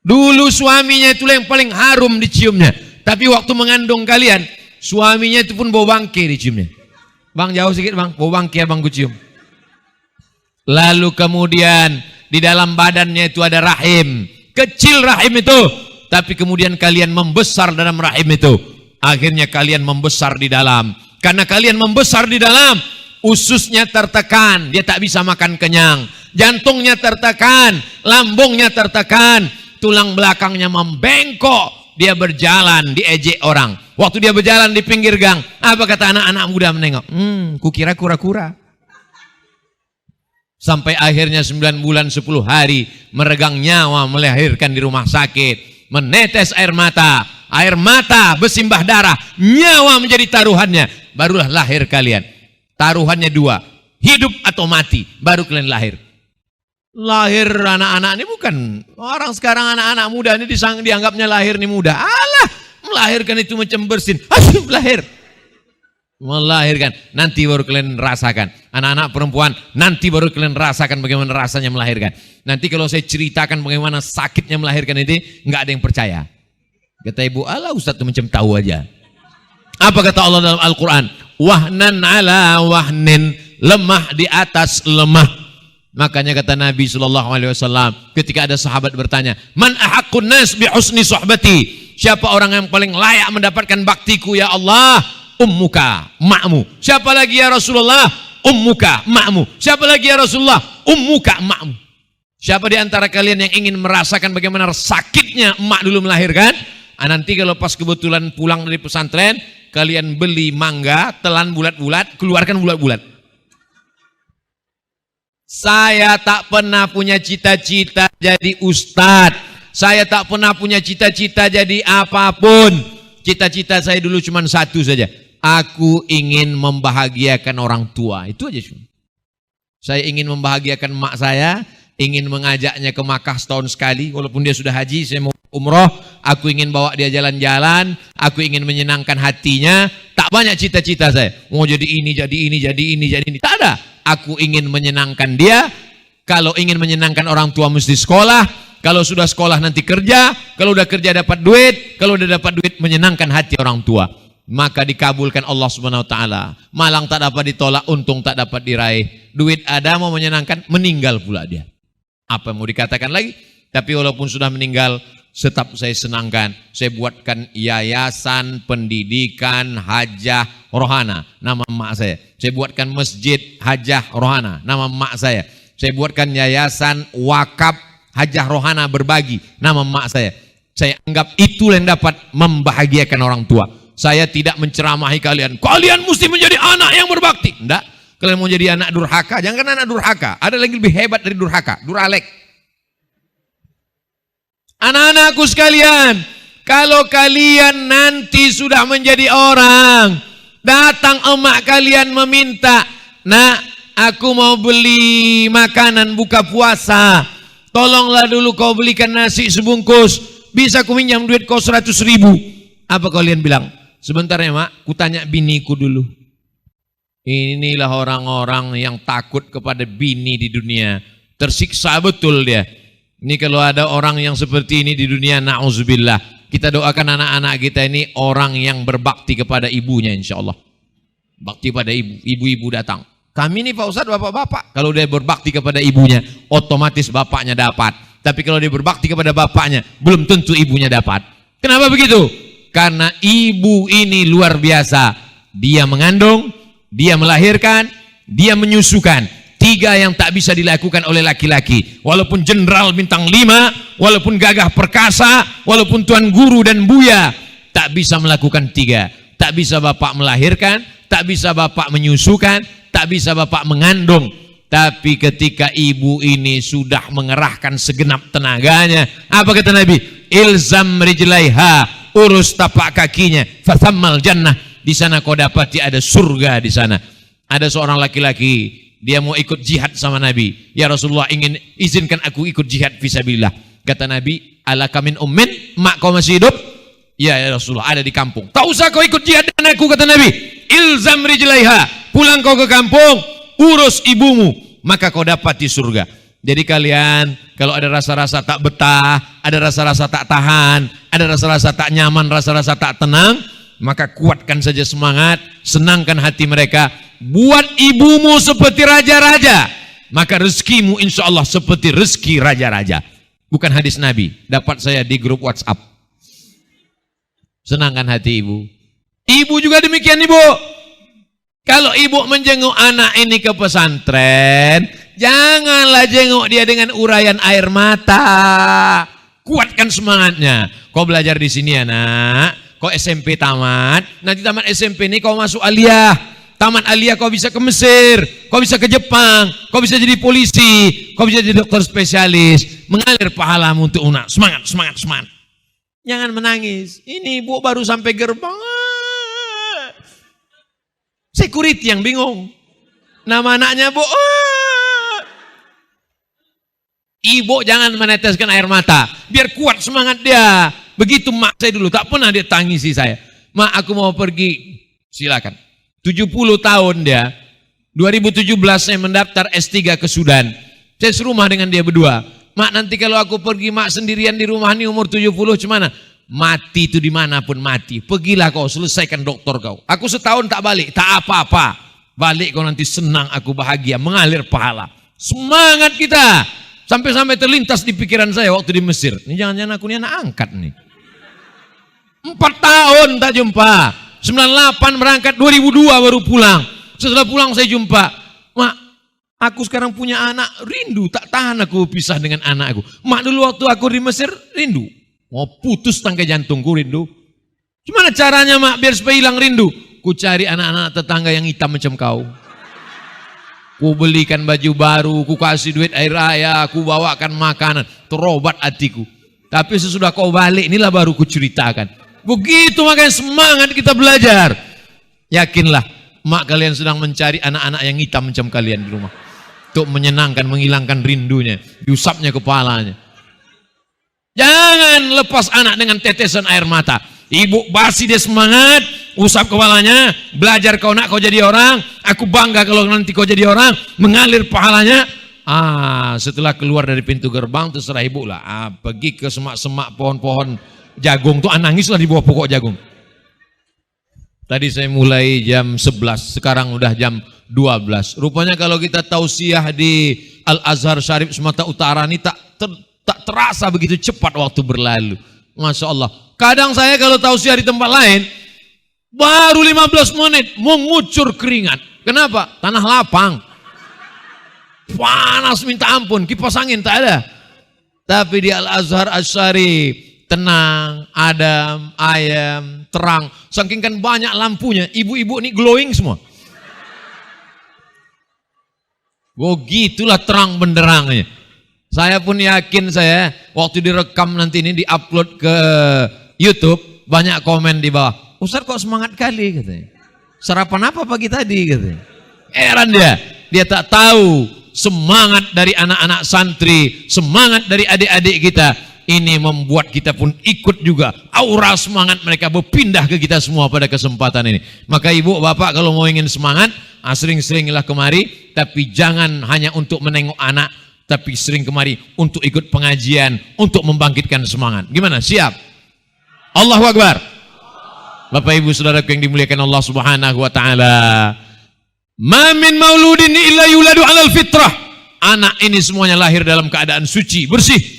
Dulu suaminya itulah yang paling harum diciumnya. Tapi waktu mengandung kalian, suaminya itu pun bau bangke diciumnya. Bang jauh sedikit bang, bau bangke abang ku cium. Lalu kemudian di dalam badannya itu ada rahim. Kecil rahim itu. Tapi kemudian kalian membesar dalam rahim itu. Akhirnya kalian membesar di dalam. Karena kalian membesar di dalam, ususnya tertekan. Dia tak bisa makan kenyang. Jantungnya tertekan. Lambungnya tertekan. Tulang belakangnya membengkok. Dia berjalan, diejek orang. Waktu dia berjalan di pinggir gang, apa kata anak-anak muda menengok? Kukira kura-kura. Sampai akhirnya 9 bulan 10 hari meregang nyawa melahirkan di rumah sakit. Menetes air mata bersimbah darah, nyawa menjadi taruhannya. Barulah lahir kalian. Taruhannya 2, hidup atau mati, baru kalian lahir. Lahir anak-anak ini bukan orang sekarang, anak-anak muda ini dianggapnya lahir ini muda. Alah, melahirkan itu macam bersin. Asyik lahir. Melahirkan, nanti baru kalian rasakan. Anak-anak perempuan, nanti baru kalian rasakan bagaimana rasanya melahirkan. Nanti kalau saya ceritakan bagaimana sakitnya melahirkan itu, nggak ada yang percaya. Kata ibu, alah Ustaz itu macam tahu aja. Apa kata Allah dalam Al-Quran? Wahnan ala wahnin, lemah di atas lemah. Makanya kata Nabi SAW, ketika ada sahabat bertanya, Man ahaqqun nas bi husni sohbati. Siapa orang yang paling layak mendapatkan baktiku ya Allah? Ummuka, makmu. Siapa lagi ya Rasulullah? ummuka, emakmu. Siapa lagi ya Rasulullah? Ummuka, emakmu. Siapa di antara kalian yang ingin merasakan bagaimana sakitnya emak dulu melahirkan? Nanti kalau pas kebetulan pulang dari pesantren, kalian beli mangga, telan bulat-bulat, keluarkan bulat-bulat. Saya tak pernah punya cita-cita jadi ustadz. Saya tak pernah punya cita-cita jadi apapun. Cita-cita saya dulu cuma satu saja. Aku ingin membahagiakan orang tua. Itu aja cuma. Saya ingin membahagiakan emak saya, ingin mengajaknya ke Makkah setahun sekali, walaupun dia sudah haji, saya mau umroh, aku ingin bawa dia jalan-jalan, aku ingin menyenangkan hatinya. Tak banyak cita-cita saya, mau jadi ini, jadi ini, jadi ini, jadi ini. Tak ada. Aku ingin menyenangkan dia. Kalau ingin menyenangkan orang tua mesti sekolah, kalau sudah sekolah nanti kerja, kalau udah kerja dapat duit, kalau udah dapat duit menyenangkan hati orang tua. Maka dikabulkan Allah Subhanahu wa taala. Malang tak dapat ditolak, untung tak dapat diraih. Duit ada mau menyenangkan, meninggal pula dia. Apa mau dikatakan lagi? Tapi walaupun sudah meninggal, tetap saya senangkan. Saya buatkan yayasan pendidikan Hajah Rohana, nama emak saya. Saya buatkan masjid Hajah Rohana, nama emak saya. Saya buatkan yayasan wakaf Hajah Rohana berbagi, nama emak saya. Saya anggap itu yang dapat membahagiakan orang tua. Saya tidak menceramahi kalian. Kalian mesti menjadi anak yang berbakti. Enggak. Kalian mau jadi anak durhaka, jangan anak durhaka. Ada lagi lebih hebat dari durhaka, duralek. Anak-anakku sekalian, kalau kalian nanti sudah menjadi orang, datang emak kalian meminta, nak, aku mau beli makanan buka puasa, tolonglah dulu kau belikan nasi sebungkus, bisa aku minjam duit kau 100.000. Apa kalian bilang? Sebentar ya mak, kutanya biniku dulu. Inilah orang-orang yang takut kepada bini di dunia. Tersiksa betul dia. Ini kalau ada orang yang seperti ini di dunia, na'udzubillah. Kita doakan anak-anak kita ini orang yang berbakti kepada ibunya insya Allah. Bakti pada ibu, ibu-ibu datang. Kami ini Pak Ustadz, bapak-bapak. Kalau dia berbakti kepada ibunya, otomatis bapaknya dapat. Tapi kalau dia berbakti kepada bapaknya, belum tentu ibunya dapat. Kenapa begitu? Karena ibu ini luar biasa. Dia mengandung, dia melahirkan, dia menyusukan. 3 yang tak bisa dilakukan oleh laki-laki. Walaupun jenderal bintang 5, walaupun gagah perkasa, walaupun tuan guru dan buya, tak bisa melakukan 3. Tak bisa bapak melahirkan, tak bisa bapak menyusukan, tak bisa bapak mengandung. Tapi ketika ibu ini sudah mengerahkan segenap tenaganya, apa kata Nabi? Ilzam rijlaiha, urus tapak kakinya, fathammal jannah. Di sana kau dapati ada surga di sana. Ada seorang laki-laki, dia mau ikut jihad sama Nabi. Ya Rasulullah, ingin izinkan aku ikut jihad fisabilillah. Kata Nabi, alaka min ummin, mak kau masih hidup? Ya Rasulullah, ada di kampung. Tak usah kau ikut jihad dengan aku, kata Nabi. Ilzam rijlaiha, pulang kau ke kampung, urus ibumu, maka kau dapat di surga. Jadi kalian kalau ada rasa-rasa tak betah, ada rasa-rasa tak tahan, ada rasa-rasa tak nyaman, rasa-rasa tak tenang, maka kuatkan saja semangat, senangkan hati mereka. Buat ibumu seperti raja-raja, maka rezekimu insya Allah seperti rezeki raja-raja. Bukan hadis Nabi, dapat saya di grup WhatsApp. Senangkan hati ibu. Ibu juga demikian ibu. Kalau ibu menjenguk anak ini ke pesantren, janganlah jenguk dia dengan uraian air mata. Kuatkan semangatnya. Kau belajar di sini ya nak. Kau SMP tamat. Nanti tamat SMP ini kau masuk aliyah. Tamat aliyah kau bisa ke Mesir. Kau bisa ke Jepang. Kau bisa jadi polisi. Kau bisa jadi dokter spesialis. Mengalir pahalamu untuk anak. Semangat, semangat, semangat. Jangan menangis. Ini ibu baru sampai gerbang. Security yang bingung. Nama anaknya bu. Ibu jangan meneteskan air mata. Biar kuat semangat dia. Begitu mak saya dulu. Tak pernah dia tangisi saya. Mak aku mau pergi. Silakan. 70 tahun dia. 2017 saya mendaftar S3 ke Sudan. Saya serumah dengan dia berdua. Mak nanti kalau aku pergi mak sendirian di rumah ini umur 70 cuman mati itu dimanapun mati. Pergilah kau selesaikan doktor kau. Aku setahun tak balik. Tak apa-apa. Balik kau nanti senang aku bahagia. Mengalir pahala. Semangat kita. Sampai-sampai terlintas di pikiran saya waktu di Mesir. Ini jangan-jangan aku ini anak angkat nih. 4 tahun tak jumpa. 98 berangkat 2002 baru pulang. Setelah pulang saya jumpa. Aku sekarang punya anak, rindu, tak tahan aku pisah dengan anakku. Mak dulu waktu aku di Mesir, rindu. Mau putus tangkai jantungku, rindu. Gimana caranya mak biar supaya hilang rindu? Ku cari anak-anak tetangga yang hitam macam kau. Ku belikan baju baru, ku kasih duit air raya, ku bawakan makanan. Terobat hatiku. Tapi sesudah kau balik, inilah baru ku ceritakan. Begitu makanya semangat kita belajar. Yakinlah, mak kalian sedang mencari anak-anak yang hitam macam kalian di rumah. Untuk menyenangkan, menghilangkan rindunya, diusapnya kepalanya. Jangan lepas anak dengan tetesan air mata. Ibu basi dia semangat, usap kepalanya, belajar kau nak kau jadi orang, aku bangga kalau nanti kau jadi orang, mengalir pahalanya. Setelah keluar dari pintu gerbang terserah ibu lah. Pergi ke semak-semak pohon-pohon jagung tuh, nangislah di bawah pokok jagung. Tadi saya mulai jam 11, sekarang udah jam 12. Rupanya kalau kita tausiah di Al-Azhar Syarif Sumatera Utara ini tak terasa begitu cepat waktu berlalu. Masya Allah. Kadang saya kalau tausiah di tempat lain, baru 15 menit mengucur keringat. Kenapa? Tanah lapang. Panas minta ampun, kipas angin tak ada. Tapi di Al-Azhar Syarif tenang, adem, ayam, terang. Saking kan banyak lampunya, ibu-ibu ini glowing semua. Begitulah terang benderangnya. Saya pun yakin waktu direkam nanti ini diupload ke YouTube, banyak komen di bawah. Ustaz kok semangat kali katanya. Sarapan apa pagi tadi katanya. Heran dia tak tahu semangat dari anak-anak santri, semangat dari adik-adik kita. Ini membuat kita pun ikut juga. Aura semangat mereka berpindah ke kita semua pada kesempatan ini. Maka ibu bapak kalau mau ingin semangat, sering-seringlah kemari. Tapi jangan hanya untuk menengok anak, tapi sering kemari untuk ikut pengajian, untuk membangkitkan semangat. Gimana? Siap? Allahu Akbar. Bapak ibu saudaraku yang dimuliakan Allah Subhanahu wa taala. Ma min mauludin illa yuladu 'alal fitrah. Anak ini semuanya lahir dalam keadaan suci, bersih.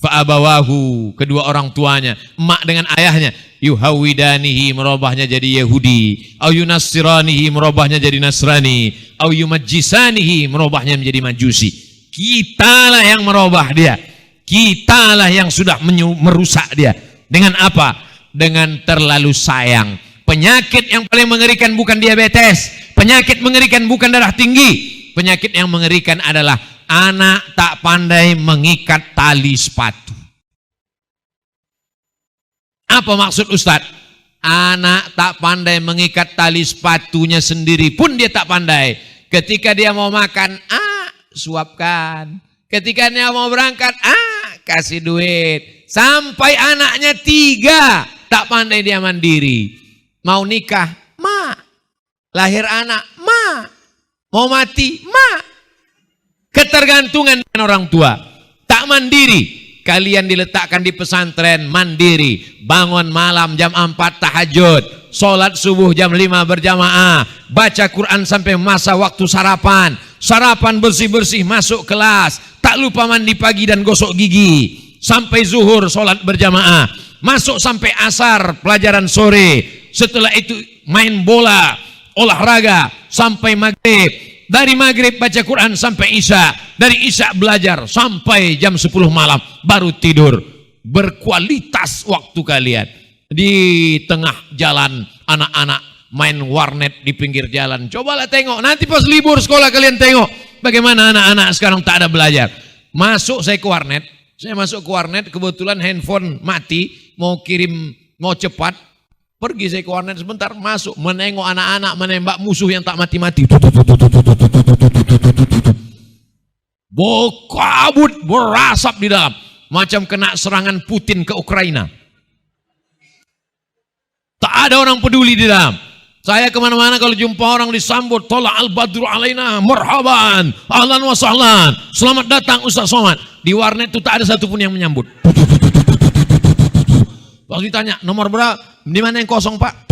Fa'abawahu, kedua orang tuanya, emak dengan ayahnya, yuhawidanihi, merubahnya jadi Yahudi, au yunassiranihi, merubahnya jadi Nasrani, au yumajjisanihi, merubahnya menjadi Majusi. Kitalah yang merubah dia. Kitalah yang sudah merusak dia. Dengan apa? Dengan terlalu sayang. Penyakit yang paling mengerikan bukan diabetes. Penyakit mengerikan bukan darah tinggi. Penyakit yang mengerikan adalah anak tak pandai mengikat tali sepatu. Apa maksud Ustadz? Anak tak pandai mengikat tali sepatunya sendiri pun dia tak pandai. Ketika dia mau makan, suapkan. Ketika dia mau berangkat, kasih duit. Sampai anaknya 3 tak pandai dia mandiri. Mau nikah, ma. Lahir anak, ma. Mau mati, ma. Ketergantungan dengan orang tua, tak mandiri. Kalian diletakkan di pesantren, mandiri. Bangun malam jam 4 tahajud, sholat subuh jam 5 berjamaah, baca Quran sampai masa waktu sarapan. Sarapan bersih-bersih, masuk kelas, tak lupa mandi pagi dan gosok gigi. Sampai zuhur sholat berjamaah, masuk sampai asar pelajaran sore. Setelah itu main bola, olahraga sampai maghrib. Dari maghrib baca Quran sampai isya. Dari isya belajar sampai jam 10 malam. Baru tidur. Berkualitas waktu kalian. Di tengah jalan anak-anak main warnet di pinggir jalan. Cobalah tengok. Nanti pas libur sekolah kalian tengok. Bagaimana anak-anak sekarang tak ada belajar. Masuk saya ke warnet. Saya masuk ke warnet. Kebetulan handphone mati. Mau kirim, mau cepat. Pergi saya ke warnet sebentar, masuk, menengok anak-anak menembak musuh yang tak mati-mati. Kabut berasap di dalam. Macam kena serangan Putin ke Ukraina. Tak ada orang peduli di dalam. Saya kemana-mana kalau jumpa orang disambut, Tola al-badru alaina, marhaban, ahlan wa sahlan, selamat datang Ustaz Somad. Di warnet itu tak ada satupun yang menyambut. Pas ditanya, nomor berapa? Di mana yang kosong Pak?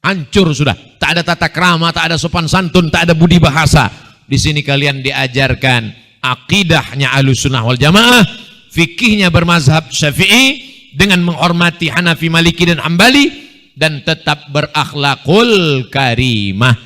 Hancur sudah. Tak ada tata krama, tak ada sopan santun, tak ada budi bahasa. Di sini kalian diajarkan akidahnya Ahlussunnah wal Jamaah, fikihnya bermazhab Syafi'i dengan menghormati Hanafi, Maliki dan Hambali, dan tetap berakhlakul karimah.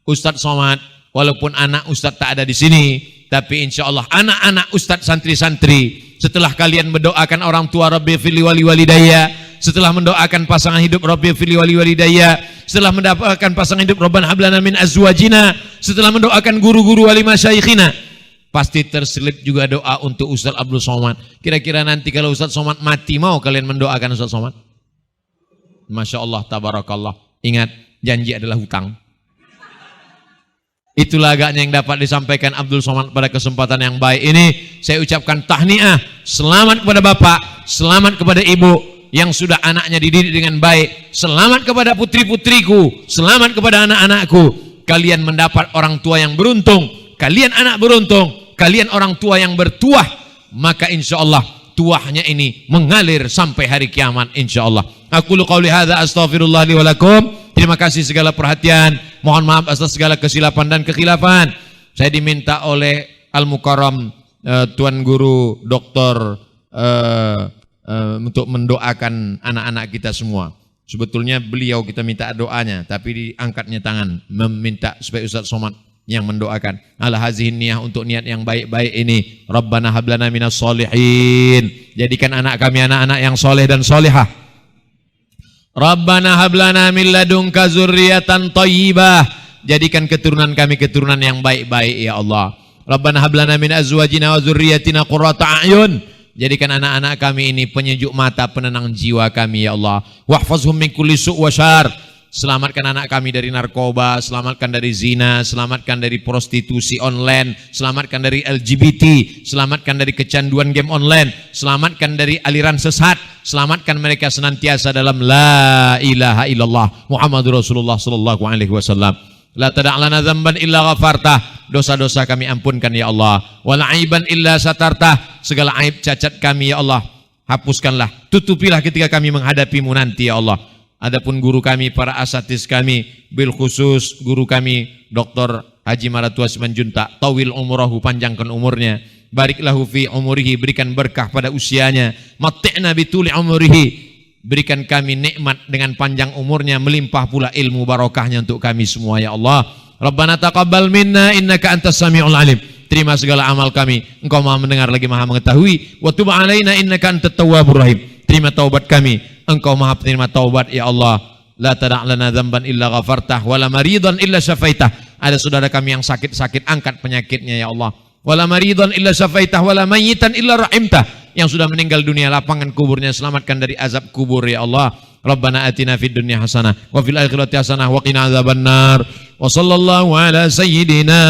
Ustaz Somad, walaupun anak Ustadz tak ada di sini, tapi insya Allah anak-anak Ustadz santri-santri, setelah kalian mendoakan orang tua Rabbi fili wali walidayya, setelah mendoakan pasangan hidup Rabbi fili wali walidayya, setelah mendoakan pasangan hidup Rabbana hablana min azwajina, setelah mendoakan guru-guru wali masyayikhina, pasti terselip juga doa untuk Ustadz Abdul Somad. Kira-kira nanti kalau Ustadz Somad mati, mau kalian mendoakan Ustadz Somad? Masya Allah, tabarakallah. Ingat, janji adalah hutang. Itulah agaknya yang dapat disampaikan Abdul Somad pada kesempatan yang baik ini. Saya ucapkan tahniah, selamat kepada Bapak, selamat kepada Ibu yang sudah anaknya dididik dengan baik. Selamat kepada putri-putriku, selamat kepada anak-anakku. Kalian mendapat orang tua yang beruntung, kalian anak beruntung, kalian orang tua yang bertuah. Maka insya Allah tuahnya ini mengalir sampai hari kiamat insya Allah. Aku qauli hadza astaghfirullah li wa lakum. Terima kasih segala perhatian. Mohon maaf atas segala kesilapan dan kekhilafan. Saya diminta oleh Al-Mukarram Tuan Guru Doktor untuk mendoakan anak-anak kita semua. Sebetulnya beliau kita minta doanya, tapi diangkatnya tangan meminta supaya Ustaz Somad yang mendoakan. Ala hazihin niyah, untuk niat yang baik-baik ini. Rabbana hablana minas solihin. Jadikan anak kami anak-anak yang soleh dan solehah. Rabbana hablana min ladunka zurriyatan thayyibah. Jadikan keturunan kami keturunan yang baik-baik ya Allah. Rabbana hablana min azwajina wa zurriyyatina qurrata a'yun. Jadikan anak-anak kami ini penyejuk mata, penenang jiwa kami ya Allah. Wahfazhum min kulli su' wa syarr. Selamatkan anak kami dari narkoba, selamatkan dari zina, selamatkan dari prostitusi online, selamatkan dari LGBT, selamatkan dari kecanduan game online, selamatkan dari aliran sesat, selamatkan mereka senantiasa dalam la ilaha illallah Muhammadur Rasulullah sallallahu alaihi wasallam. La tada' lana dzamban illa ghafartah. Dosa-dosa kami ampunkan ya Allah. Wala aiban illa satartah. Segala aib cacat kami ya Allah hapuskanlah, tutupilah ketika kami menghadapimu nanti ya Allah. Adapun guru kami, para asatiz kami, bil khusus guru kami Dr. Haji Maratua Simanjuntak, tawil umurahu, panjangkan umurnya, bariklahu fi umurihi, berikan berkah pada usianya, mati'na bituli umurihi, berikan kami nikmat dengan panjang umurnya, melimpah pula ilmu barokahnya untuk kami semua ya Allah. Rabbana taqabbal minna innaka antas sami'ul alim. Terima segala amal kami, Engkau Maha mendengar lagi Maha mengetahui. Wa tub alaina innaka antat tawwabur rahim. Terima taubat kami, Engkau Maha penerima taubat ya Allah. La tada' lana dzamban illa ghafartah wala maridan illa syafaitah. Ada saudara kami yang sakit-sakit, angkat penyakitnya ya Allah. Wala maridan illa syafaitah wala mayyitan illa rahimtah. Yang sudah meninggal dunia, lapangan kuburnya selamatkan dari azab kubur ya Allah. Rabbana atina fid dunya hasanah wa fil akhirati hasanah wa qina adzabannar. Wa sallallahu ala sayyidina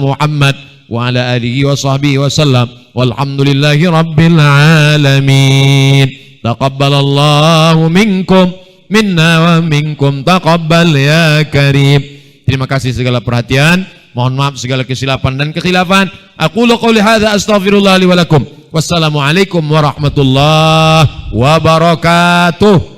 Muhammad wa ala alihi wa sahbihi wa sallam. Walhamdulillahi rabbil alamin. Taqabbalallahu minkum minna wa minkum taqabbal ya karim. Terima kasih segala perhatian. Mohon maaf segala kesilapan dan kekhilafan. Aqulu qouli hadza astaghfirullah li wa lakum. Wassalamualaikum warahmatullahi wabarakatuh.